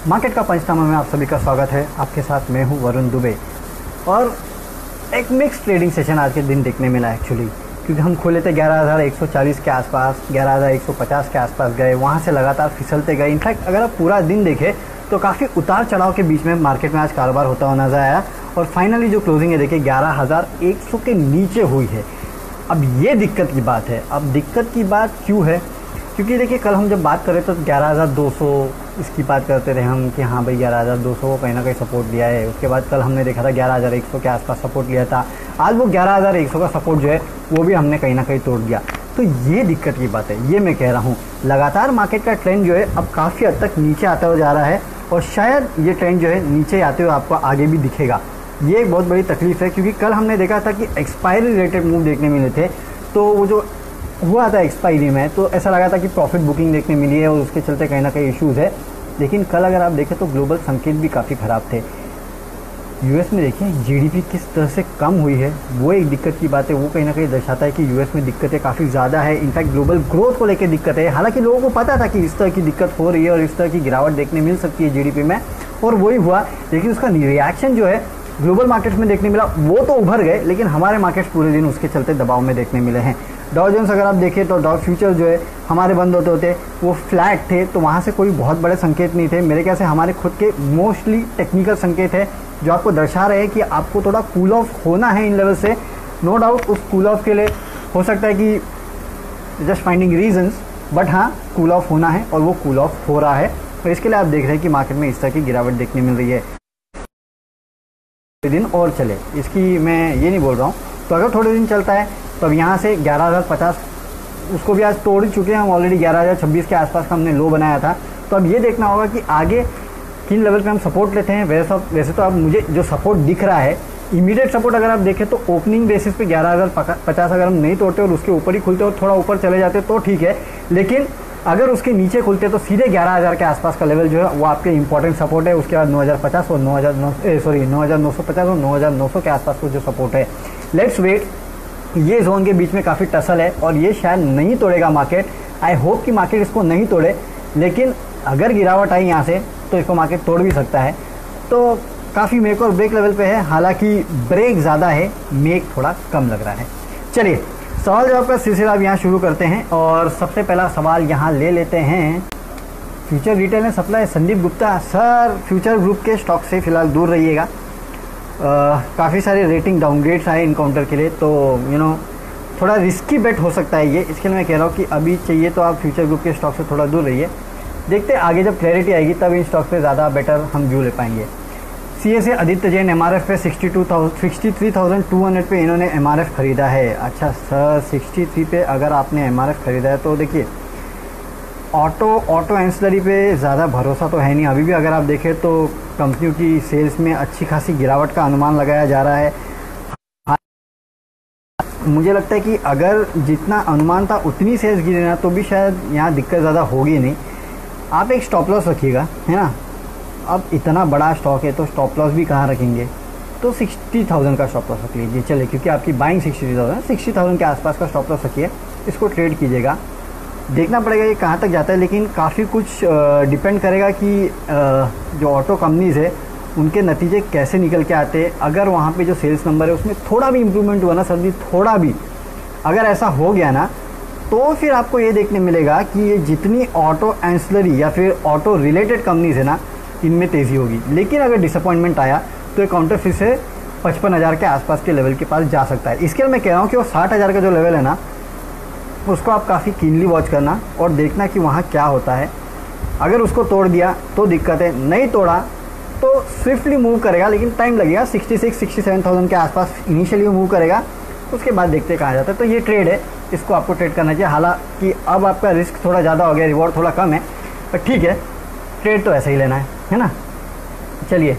Market का पंचनामा में आप सभी का स्वागत है। आपके साथ मैं हूं वरुण दुबे। और एक मिक्स ट्रेडिंग सेशन आज के दिन देखने मिला एक्चुअली, क्योंकि हम खोले थे 11,140 के आसपास, 11,150 के आसपास गए, वहां से लगातार फिसलते गए। इनफैक्ट अगर आप पूरा दिन देखें तो काफ़ी उतार चढ़ाव के बीच में मार्केट में आज कारोबार होता हुआ नजर आया और फाइनली जो क्लोजिंग है देखिए 11,100 के नीचे हुई है। अब ये दिक्कत की बात है। अब दिक्कत की बात क्यों है? क्योंकि देखिए कल हम जब बात करें तो 11,200 इसकी बात करते रहे हम कि हाँ भाई 11,200 को कहीं ना कहीं सपोर्ट दिया है। उसके बाद कल हमने देखा था 11,100 के आसपास सपोर्ट लिया था। आज वो 11,100 का सपोर्ट जो है वो भी हमने कहीं ना कहीं तोड़ दिया। तो ये दिक्कत की बात है, ये मैं कह रहा हूँ। लगातार मार्केट का ट्रेंड जो है अब काफ़ी हद तक नीचे आता हुआ जा रहा है और शायद ये ट्रेंड जो है नीचे आते हुए आपको आगे भी दिखेगा। ये एक बहुत बड़ी तकलीफ है, क्योंकि कल हमने देखा था कि एक्सपायरी रिलेटेड मूव देखने मिले थे। तो वो जो हुआ था एक्सपायरी में तो ऐसा लगा था कि प्रॉफिट बुकिंग देखने मिली है और उसके चलते कहीं ना कहीं इश्यूज़ है। लेकिन कल अगर आप देखें तो ग्लोबल संकेत भी काफ़ी ख़राब थे। यूएस में देखिए जीडीपी किस तरह से कम हुई है, वो एक दिक्कत की बात है। वो कहीं ना कहीं दर्शाता है कि यूएस में दिक्कतें काफ़ी ज़्यादा है। इनफैक्ट ग्लोबल ग्रोथ को लेकर दिक्कत है। हालांकि लोगों को पता था कि इस तरह की दिक्कत हो रही है और इस तरह की गिरावट देखने मिल सकती है जीडीपी में, और वही हुआ। लेकिन उसका रिएक्शन जो है ग्लोबल मार्केट्स में देखने मिला, वो तो उभर गए, लेकिन हमारे मार्केट्स पूरे दिन उसके चलते दबाव में देखने मिले हैं। डॉ जोन्स अगर आप देखें तो डॉ फ्यूचर जो है हमारे बंद होते होते वो फ्लैट थे, तो वहाँ से कोई बहुत बड़े संकेत नहीं थे। मेरे ख्याल से हमारे खुद के मोस्टली टेक्निकल संकेत है जो आपको दर्शा रहे हैं कि आपको थोड़ा कूल ऑफ होना है इन लेवल से। नो डाउट उस कूल ऑफ के लिए हो सकता है कि जस्ट फाइंडिंग रीजंस, बट हाँ कूल ऑफ होना है और वो कूल ऑफ हो रहा है। तो इसके लिए आप देख रहे हैं कि मार्केट में इस तरह की गिरावट देखने मिल रही है। दिन और चले इसकी मैं ये नहीं बोल रहा हूँ। तो अगर थोड़े दिन चलता है तो अब यहाँ से 11,050 उसको भी आज तोड़ चुके हैं हम ऑलरेडी। 11,026 के आसपास का हमने लो बनाया था। तो अब ये देखना होगा कि आगे किन लेवल पे हम सपोर्ट लेते हैं। वैसे तो अब मुझे जो सपोर्ट दिख रहा है, इमीडिएट सपोर्ट अगर आप देखें तो ओपनिंग बेसिस पे 11,050 अगर हम नहीं तोड़ते और उसके ऊपर ही खुलते और थोड़ा ऊपर चले जाते तो ठीक है। लेकिन अगर उसके नीचे खुलते तो सीधे 11,000 के आसपास का लेवल जो है वो आपके इंपॉर्टेंट सपोर्ट है। उसके बाद 9,050 और 9,950 और 9,900 के आसपास को जो सपोर्ट है। Let's wait. ये जोन के बीच में काफ़ी टसल है और ये शायद नहीं तोड़ेगा मार्केट। आई होप कि मार्केट इसको नहीं तोड़े, लेकिन अगर गिरावट आई यहाँ से तो इसको मार्केट तोड़ भी सकता है। तो काफ़ी मेक और ब्रेक लेवल पे है। हालांकि ब्रेक ज़्यादा है, मेक थोड़ा कम लग रहा है। चलिए सवाल जवाब का सिलसिला अब यहाँ शुरू करते हैं और सबसे पहला सवाल यहाँ ले लेते हैं। Future retail and supply Sandeep Gupta sir, future group के स्टॉक से फिलहाल दूर रहिएगा। काफ़ी सारे रेटिंग डाउनग्रेड्स आए इनकाउंटर के लिए, तो थोड़ा रिस्की बेट हो सकता है ये। इसके लिए मैं कह रहा हूँ कि अभी चाहिए तो आप फ्यूचर ग्रुप के स्टॉक से थोड़ा दूर रहिए। देखते हैं आगे जब क्लैरिटी आएगी तब इन स्टॉक पे ज़्यादा बेटर हम व्यू ले पाएंगे। सीएसए आदित्य जैन एमआरएफ पे 63,200 पे इन्होंने एमआरएफ खरीदा है। अच्छा सर, 63 पे अगर आपने एमआरएफ खरीदा है तो देखिए ऑटो एंसिलरी पे ज़्यादा भरोसा तो है नहीं अभी भी। अगर आप देखें तो कंपनियों की सेल्स में अच्छी खासी गिरावट का अनुमान लगाया जा रहा है। मुझे लगता है कि अगर जितना अनुमान था उतनी सेल्स गिरे ना तो भी शायद यहाँ दिक्कत ज़्यादा होगी नहीं। आप एक स्टॉप लॉस रखिएगा, है ना। अब इतना बड़ा स्टॉक है तो स्टॉप लॉस भी कहाँ रखेंगे, तो 60,000 का स्टॉप लॉस रख लीजिए चले, क्योंकि आपकी बाइंग 60,000 के आसपास का स्टॉप लॉस रखिए। इसको ट्रेड कीजिएगा। देखना पड़ेगा ये कहाँ तक जाता है, लेकिन काफ़ी कुछ डिपेंड करेगा कि जो ऑटो कंपनीज़ है उनके नतीजे कैसे निकल के आते हैं। अगर वहाँ पे जो सेल्स नंबर है उसमें थोड़ा भी इम्प्रूवमेंट हुआ ना सर जी, थोड़ा भी अगर ऐसा हो गया ना, तो फिर आपको ये देखने मिलेगा कि ये जितनी ऑटो एंसिलरी या फिर ऑटो रिलेटेड कंपनीज़ है ना, इनमें तेज़ी होगी। लेकिन अगर डिसअपॉइंटमेंट आया तो ये काउंटर फिर से 55,000 के आसपास के लेवल के पास जा सकता है। इसके लिए मैं कह रहा हूँ कि वो 60,000 का जो लेवल है ना, उसको आप काफ़ी कीनली वॉच करना और देखना कि वहाँ क्या होता है। अगर उसको तोड़ दिया तो दिक्कत है, नहीं तोड़ा तो स्विफ्टली मूव करेगा, लेकिन टाइम लगेगा। 66,000-67,000 के आसपास इनिशियली मूव करेगा, उसके बाद देखते कहाँ जाता है। तो ये ट्रेड है, इसको आपको ट्रेड करना चाहिए। हालांकि अब आपका रिस्क थोड़ा ज़्यादा हो गया, रिवॉर्ड थोड़ा कम है, पर ठीक है, ट्रेड तो ऐसे ही लेना है ना। चलिए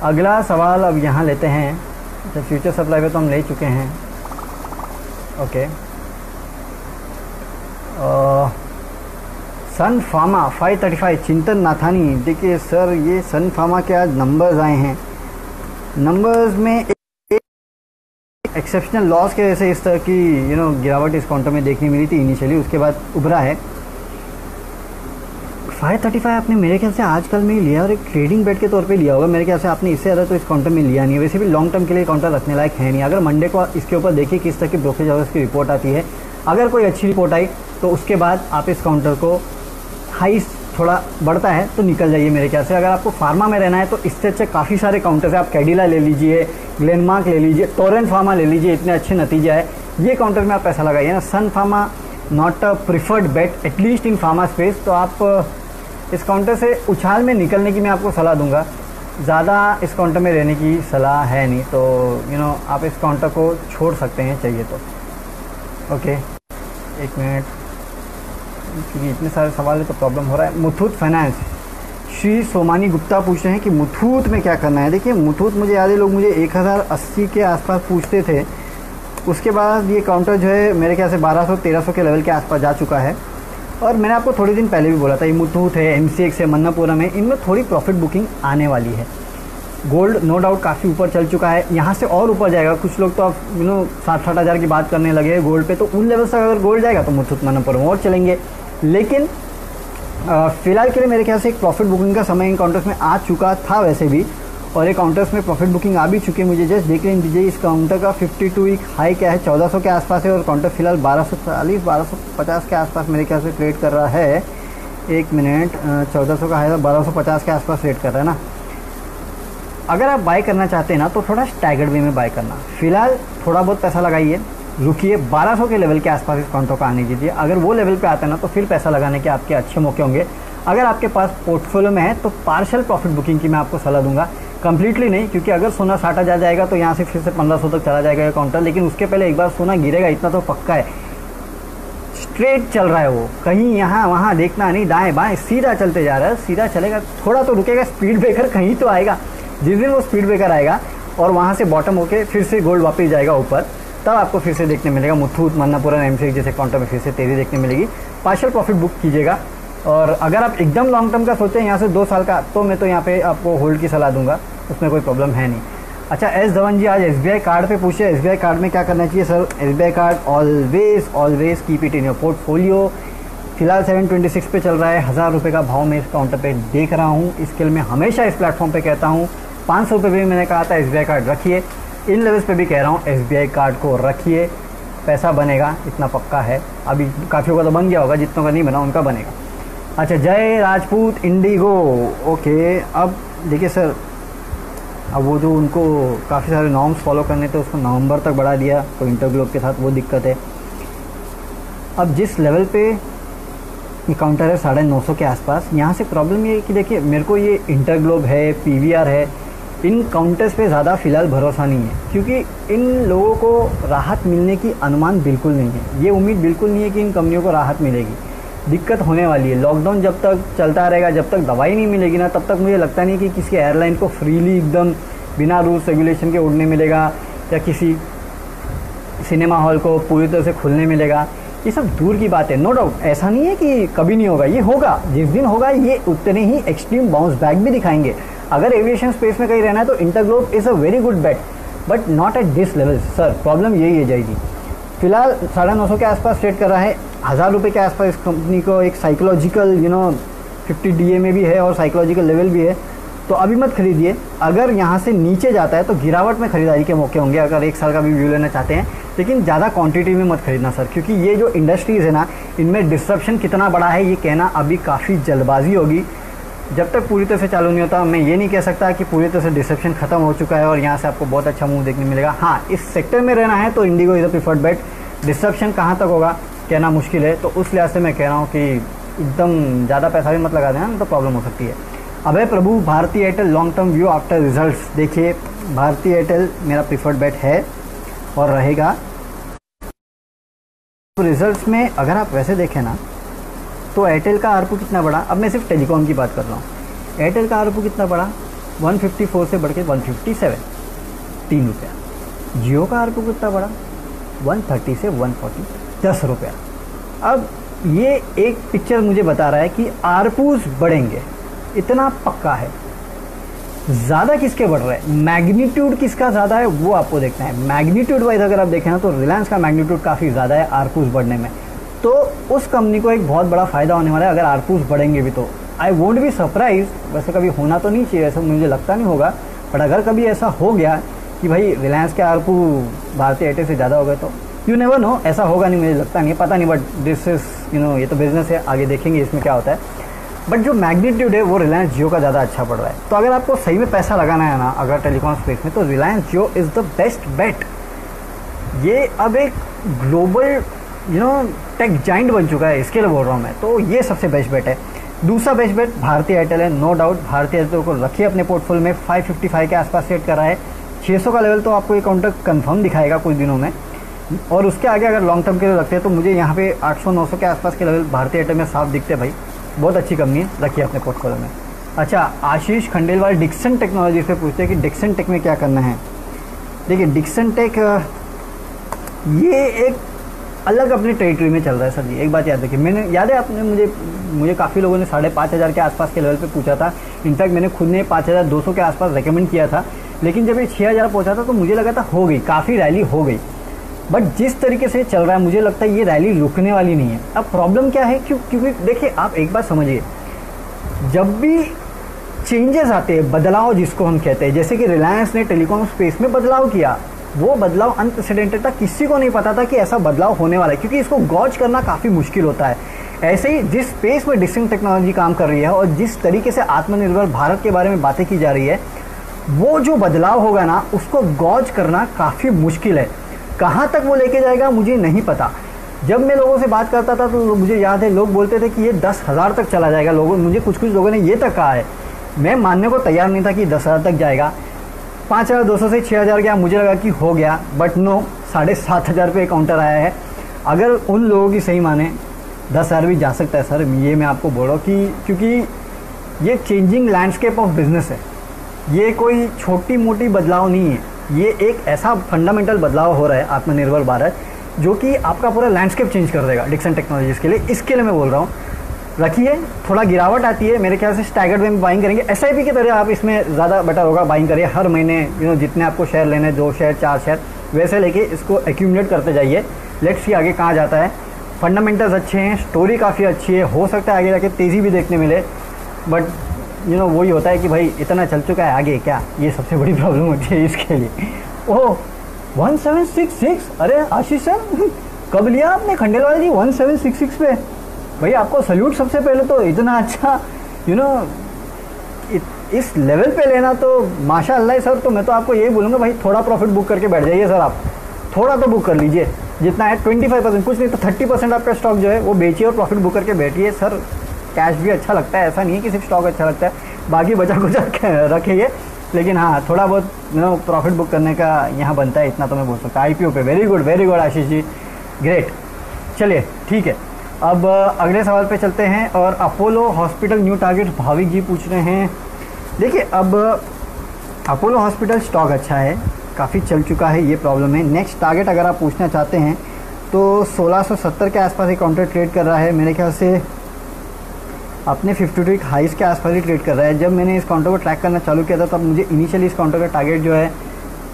अगला सवाल अब यहाँ लेते हैं। अच्छा, फ्यूचर सप्लाई पे तो हम ले चुके हैं। ओके, सन फार्मा 535 चिंतन नाथानी। देखिए सर, ये सन फार्मा के आज नंबर्स आए हैं। नंबर्स में एक्सेप्शनल लॉस के वजह से इस तरह की गिरावट इस काउंटर में देखने मिली थी इनिशियली, उसके बाद उभरा है। 535 आपने मेरे ख्याल से आजकल में ही लिया और एक ट्रेडिंग बेट के तौर पे लिया होगा। मेरे ख्याल से आपने इससे ज़्यादा तो इस काउंटर में लिया नहीं है। वैसे भी लॉन्ग टर्म के लिए काउंटर रखने लायक है नहीं। अगर मंडे को इसके ऊपर देखिए किस तरह की ब्रोकरेज हाउस की रिपोर्ट आती है, अगर कोई अच्छी रिपोर्ट आई तो उसके बाद आप इस काउंटर को हाई थोड़ा बढ़ता है तो निकल जाइए मेरे ख्याल से। अगर आपको फार्मा में रहना है तो इससे अच्छे काफ़ी सारे काउंटर्स है। आप कैडिला ले लीजिए, ग्लेनमार्क ले लीजिए, टोरेंट फार्मा ले लीजिए, इतने अच्छे नतीजे है। ये काउंटर में आप पैसा लगाइए ना। Sun Pharma not a preferred bet at least in pharma space. तो आप इस काउंटर से उछाल में निकलने की मैं आपको सलाह दूंगा। ज़्यादा इस काउंटर में रहने की सलाह है नहीं। तो आप इस काउंटर को छोड़ सकते हैं चाहिए तो। ओके, एक मिनट, क्योंकि इतने सारे सवाल है तो प्रॉब्लम हो रहा है। मुथूट फाइनेंस, श्री सोमानी गुप्ता पूछ रहे हैं कि मुथूट में क्या करना है। देखिए मुथूट, मुझे याद है लोग मुझे 1080 के आसपास पूछते थे। उसके बाद ये काउंटर जो है मेरे ख्याल से 1200-1300 के लेवल के आसपास जा चुका है। और मैंने आपको थोड़े दिन पहले भी बोला था, ये मुथूट है, MCX है, मन्नापुरम है, इनमें थोड़ी प्रॉफिट बुकिंग आने वाली है। गोल्ड नो डाउट काफ़ी ऊपर चल चुका है, यहाँ से और ऊपर जाएगा। कुछ लोग तो आप 60-60 हज़ार की बात करने लगे हैं गोल्ड पे। तो उन लेवल से अगर गोल्ड जाएगा तो मुथूट मन्नापुरम और चलेंगे। लेकिन फ़िलहाल के लिए मेरे ख्याल से एक प्रॉफिट बुकिंग का समय इन काउंटर्स में आ चुका था वैसे भी, और ये काउंटर्स में प्रॉफिट बुकिंग आ भी चुकी है। मुझे जस्ट देख लेने दीजिए इस काउंटर का 52 वीक हाई क्या है, 1400 के आसपास है। और काउंटर फिलहाल 1240-1250 के आसपास मेरे ख्याल से ट्रेड कर रहा है। एक मिनट, 1400 का हाई 1250 के आसपास ट्रेड कर रहा है ना। अगर आप बाय करना चाहते हैं ना तो थोड़ा स्टैगर्ड वे में बाय करना। फिलहाल थोड़ा बहुत पैसा लगाइए, रुकिए, 1200 के लेवल के आसपास इस काउंटर को आने दीजिए। अगर वो लेवल पे आता है ना तो फिर पैसा लगाने के आपके अच्छे मौके होंगे। अगर आपके पास पोर्टफोलियो में है तो पार्शियल प्रॉफिट बुकिंग की मैं आपको सलाह दूंगा, कंप्लीटली नहीं, क्योंकि अगर सोना 60,000 जाएगा तो यहाँ से फिर से 1500 तक चला जाएगा ये काउंटर। लेकिन उसके पहले एक बार सोना गिरेगा, इतना तो पक्का है। स्ट्रेट चल रहा है वो, कहीं यहाँ वहाँ देखना नहीं, दाएं बाएं सीधा चलते जा रहा है। सीधा चलेगा, थोड़ा तो रुकेगा, स्पीड ब्रेकर कहीं तो आएगा। जिस दिन वो स्पीड ब्रेकर आएगा और वहाँ से बॉटम होके फिर से गोल्ड वापस जाएगा ऊपर, तब आपको फिर से देखने मिलेगा मुथूट, मन्नापुरम, MCX जैसे काउंटर में फिर से तेज़ी देखने मिलेगी। पार्शियल प्रॉफिट बुक कीजिएगा। और अगर आप एकदम लॉन्ग टर्म का सोचते हैं यहाँ से 2 साल का, तो मैं तो यहाँ पे आपको होल्ड की सलाह दूंगा, उसमें कोई प्रॉब्लम है नहीं। अच्छा, एस धवन जी आज SBI कार्ड पे पूछे, SBI कार्ड में क्या करना चाहिए sir. SBI card always keep it in your portfolio. फिलहाल 726 पे चल रहा है, 1000 रुपये का भाव मैं इस काउंटर पे देख रहा हूँ। इसके लिए मैं हमेशा इस प्लेटफॉर्म पे कहता हूँ 500 रुपये भी मैंने कहा था SBI कार्ड रखिए। इन लेवल्स पे भी कह रहा हूँ SBI कार्ड को रखिए, पैसा बनेगा, इतना पक्का है। अभी काफ़ियों का तो बन गया होगा, जितनों का नहीं बना उनका बनेगा। अच्छा, जय राजपूत इंडिगो, ओके। अब देखिए सर, अब वो जो उनको काफ़ी सारे नॉर्म्स फॉलो करने थे उसको नवंबर तक बढ़ा दिया, तो इंटरग्लोब के साथ वो दिक्कत है। अब जिस लेवल पे ये काउंटर है 950 के आसपास, यहाँ से प्रॉब्लम ये है कि देखिए मेरे को ये इंटरग्लोब है, PVR है, इन काउंटर्स पे ज़्यादा फ़िलहाल भरोसा नहीं है, क्योंकि इन लोगों को राहत मिलने की अनुमान बिल्कुल नहीं है। ये उम्मीद बिल्कुल नहीं है कि इन कंपनियों को राहत मिलेगी। दिक्कत होने वाली है। लॉकडाउन जब तक चलता रहेगा, जब तक दवाई नहीं मिलेगी ना, तब तक मुझे लगता नहीं कि किसी एयरलाइन को फ्रीली एकदम बिना रूल्स रेगुलेशन के उड़ने मिलेगा, या किसी सिनेमा हॉल को पूरी तरह से खुलने मिलेगा। ये सब दूर की बात है। नो डाउट ऐसा नहीं है कि कभी नहीं होगा, ये होगा। जिस दिन होगा ये उतने ही एक्सट्रीम बाउंस बैक भी दिखाएंगे। अगर एविएशन स्पेस में कहीं रहना है तो InterGlobe is a very good bet, but not at this level sir. Problem यही है जाएगी। फिलहाल 950 के आसपास ट्रेड कर रहा है, 1000 रुपये के आसपास इस कंपनी को एक साइकोलॉजिकल 50 DA में भी है और साइकोलॉजिकल लेवल भी है। तो अभी मत खरीदिए। अगर यहाँ से नीचे जाता है तो गिरावट में खरीदारी के मौके होंगे, अगर 1 साल का भी व्यू लेना चाहते हैं। लेकिन ज़्यादा क्वांटिटी में मत खरीदना सर, क्योंकि ये जो इंडस्ट्रीज़ है ना, इनमें डिस्ट्रप्शन कितना बड़ा है ये कहना अभी काफ़ी जल्दबाजी होगी। जब तक पूरी तरह से चालू नहीं होता, मैं ये नहीं कह सकता कि पूरी तरह से डिस्ट्रप्शन खत्म हो चुका है और यहाँ से आपको बहुत अच्छा मूव देखने मिलेगा। हाँ, इस सेक्टर में रहना है तो IndiGo is a preferred bet. Disruption कहाँ तक होगा कहना मुश्किल है, तो उस लिहाज से मैं कह रहा हूँ कि एकदम ज़्यादा पैसा भी मत लगा देना, तो प्रॉब्लम हो सकती है। Abhay Prabhu, Bharti Airtel long term view after results. देखिए, भारती एयरटेल मेरा प्रीफर्ड बेट है और रहेगा। तो रिजल्ट्स में अगर आप वैसे देखें ना, तो एयरटेल का आरपू कितना बढ़ा। अब मैं सिर्फ टेलीकॉम की बात कर रहा हूँ। एयरटेल का आरपू कितना बढ़ा, 154 से बढ़ के 157, 3 रुपया। जियो का आरपू कितना बढ़ा, 130 से 140, 10 रुपया। अब ये एक पिक्चर मुझे बता रहा है कि आरपूज बढ़ेंगे, इतना पक्का है। ज़्यादा किसके बढ़ रहे हैं, मैग्नीट्यूड किसका ज़्यादा है वो आपको देखना है। मैग्नीट्यूड वाइज अगर आप देखें ना, तो रिलायंस का मैग्नीट्यूड काफ़ी ज़्यादा है आरपूज बढ़ने में। तो उस कंपनी को एक बहुत बड़ा फ़ायदा होने वाला है अगर आरपूज बढ़ेंगे भी। तो आई वोंट बी सरप्राइज, वैसे कभी होना तो नहीं चाहिए, ऐसा मुझे लगता नहीं होगा, बट अगर कभी ऐसा हो गया कि भाई रिलायंस के आरपू भारतीय एयरटेल से ज़्यादा हो गए तो यू नेवर नो, ऐसा होगा नहीं, मुझे लगता नहीं, पता नहीं, बट दिस इज़ ये तो बिजनेस है, आगे देखेंगे इसमें क्या होता है। बट जो मैग्नीट्यूड है वो रिलायंस जियो का ज़्यादा अच्छा पड़ रहा है। तो अगर आपको सही में पैसा लगाना है ना अगर टेलीकॉम स्पेस में, तो रिलायंस जियो इज़ द बेस्ट बेट। ये अब एक ग्लोबल टेक जाइंट बन चुका है, इसके लिए बोल रहा हूँ मैं, तो ये सबसे बेस्ट बेट है। दूसरा बेस्ट बेट भारतीय एयरटेल है, नो डाउट। भारतीय एयरटेल को रखिए अपने पोर्टफोलियो में, 555 के आसपास सेट कर रहा है। 600 का लेवल तो आपको ये काउंटर कंफर्म दिखाएगा कुछ दिनों में, और उसके आगे अगर लॉन्ग टर्म के लिए रखते हैं तो मुझे यहाँ पे 800-900 के आसपास के लेवल भारतीय एयरटेल में साफ दिखते हैं भाई। बहुत अच्छी कंपनी है, रखिए अपने पोर्टफोलियो में। अच्छा, आशीष खंडेलवाल डिक्सन टेक्नोलॉजी से पूछते हैं कि डिक्सन टेक में क्या करना है। देखिए डिक्सन टेक ये एक अलग अपनी टेरिटरी में चल रहा है सर जी। एक बात याद रखिए, मैंने याद है आपने मुझे काफ़ी लोगों ने 5,500 के आसपास के लेवल पे पूछा था। इनफैक्ट मैंने खुद ने 5,200 के आसपास रेकमेंड किया था, लेकिन जब ये 6,000 पहुंचा था तो मुझे लगा था हो गई, काफ़ी रैली हो गई। बट जिस तरीके से चल रहा है मुझे लगता है ये रैली रुकने वाली नहीं है। अब प्रॉब्लम क्या है, क्योंकि देखिए आप एक बात समझिए, जब भी चेंजेस आते हैं, बदलाव जिसको हम कहते हैं, जैसे कि रिलायंस ने टेलीकॉम स्पेस में बदलाव किया, वो बदलाव अनप्रेसिडेंटेड था, किसी को नहीं पता था कि ऐसा बदलाव होने वाला है, क्योंकि इसको गॉज करना काफ़ी मुश्किल होता है। ऐसे ही जिस स्पेस में डिक्सन टेक्नोलॉजी काम कर रही है और जिस तरीके से आत्मनिर्भर भारत के बारे में बातें की जा रही है, वो जो बदलाव होगा ना उसको गॉज करना काफ़ी मुश्किल है। कहाँ तक वो लेके जाएगा मुझे नहीं पता। जब मैं लोगों से बात करता था तो मुझे याद है लोग बोलते थे कि ये 10,000 तक चला जाएगा। मुझे कुछ लोगों ने ये तक कहा है, मैं मानने को तैयार नहीं था कि 10,000 तक जाएगा। 5,200 से 6,000 गया, मुझे लगा कि हो गया, बट नो, 7,500 पे काउंटर आया है। अगर उन लोगों की सही माने 10,000 भी जा सकता है सर, ये मैं आपको बोल रहा हूँ कि क्योंकि ये चेंजिंग लैंडस्केप ऑफ बिजनेस है, ये कोई छोटी मोटी बदलाव नहीं है, ये एक ऐसा फंडामेंटल बदलाव हो रहा है आत्मनिर्भर भारत, जो कि आपका पूरा लैंडस्केप चेंज कर देगा डिक्सन टेक्नोलॉजीज़ के लिए। इसके लिए मैं बोल रहा हूँ रखिए। थोड़ा गिरावट आती है मेरे ख्याल से, स्टैगर्ड में बाइंग करेंगे, एसआईपी की तरह आप इसमें ज़्यादा बेटर होगा, बाइंग करिए हर महीने जितने आपको शेयर लेने, 2 शेयर 4 शेयर वैसे लेके इसको एक्यूमुलेट करते जाइए। लेट्स सी आगे कहाँ जाता है। फंडामेंटल्स अच्छे हैं, स्टोरी काफ़ी अच्छी है, हो सकता है आगे जाके तेज़ी भी देखने मिले, बट वही होता है कि भाई इतना चल चुका है, आगे क्या, ये सबसे बड़ी प्रॉब्लम होती है इसके लिए। ओह 1766, अरे आशीष सर कब लिया आपने खंडेलवाल जी 1766 पे? भाई आपको सल्यूट सबसे पहले तो, इतना अच्छा इस लेवल पे लेना तो माशाअल्लाह है सर। तो मैं तो आपको यही बोलूँगा भाई थोड़ा प्रॉफिट बुक करके बैठ जाइए सर, आप थोड़ा तो बुक कर लीजिए, जितना है 25%, कुछ नहीं तो 30% आपका स्टॉक जो है वो बेचिए और प्रॉफिट बुक करके बैठिए सर। कैश भी अच्छा लगता है, ऐसा नहीं है कि सिर्फ स्टॉक अच्छा लगता है, बाकी बचा कुछ रखिए, लेकिन हाँ थोड़ा बहुत प्रॉफिट बुक करने का यहाँ बनता है, इतना तो मैं बोल सकता हूँ। आईपीओ पे very good Ashish ji, great. चलिए ठीक है, अब अगले सवाल पे चलते हैं। और Apollo hospital new target Bhavik ji पूछ रहे हैं। देखिए अब अपोलो हॉस्पिटल स्टॉक अच्छा है, काफ़ी चल चुका है, ये प्रॉब्लम है। नेक्स्ट टारगेट अगर आप पूछना चाहते हैं तो 1670 के आसपास एक काउंटर ट्रेड कर रहा है, मेरे ख्याल से अपने 52 हाइस के आसपास ही ट्रेड कर रहा है। जब मैंने इस काउंटर को ट्रैक करना चालू किया था तब मुझे इनिशियली इस काउंटर का टारगेट जो है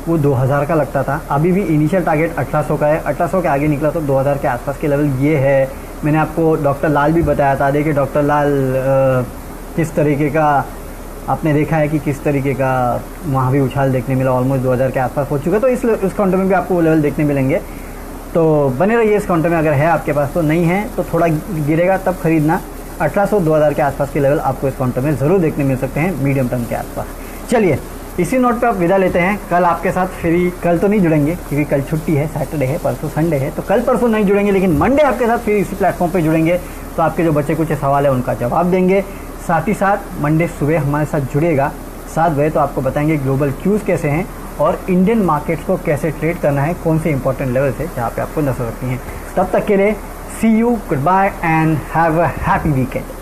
वो 2000 का लगता था। अभी भी इनिशियल टारगेट 1800 का है, 1800 के आगे निकला तो 2000 के आसपास के लेवल ये है। मैंने आपको डॉक्टर लाल भी बताया था, देखिए डॉक्टर लाल किस तरीके का आपने देखा है कि किस तरीके का वहाँ भी उछाल देखने मिला, ऑलमोस्ट 2000 के आसपास हो चुका है। तो इस काउंटर में भी आपको वो लेवल देखने मिलेंगे, तो बने रहिए इस काउंटर में। अगर है आपके पास तो, नहीं है तो थोड़ा गिरेगा तब खरीदना। 1800-2000 के आसपास के लेवल आपको इस काउंटर में ज़रूर देखने मिल सकते हैं मीडियम टर्म के आसपास। चलिए इसी नोट पे आप विदा लेते हैं। कल आपके साथ फ्री, कल तो नहीं जुड़ेंगे क्योंकि कल छुट्टी है, सैटरडे है, परसों संडे है, तो कल परसों नहीं जुड़ेंगे, लेकिन मंडे आपके साथ फिर इसी प्लेटफॉर्म पे जुड़ेंगे। तो आपके जो बच्चे कुछ सवाल है उनका जवाब देंगे। साथ ही साथ मंडे सुबह हमारे साथ जुड़ेगा 7 बजे, तो आपको बताएंगे ग्लोबल क्यूज़ कैसे हैं और इंडियन मार्केट्स को कैसे ट्रेड करना है, कौन से इंपॉर्टेंट लेवल्स है जहाँ पे आपको नजर रखनी है। तब तक के लिए see you, goodbye and have a happy weekend.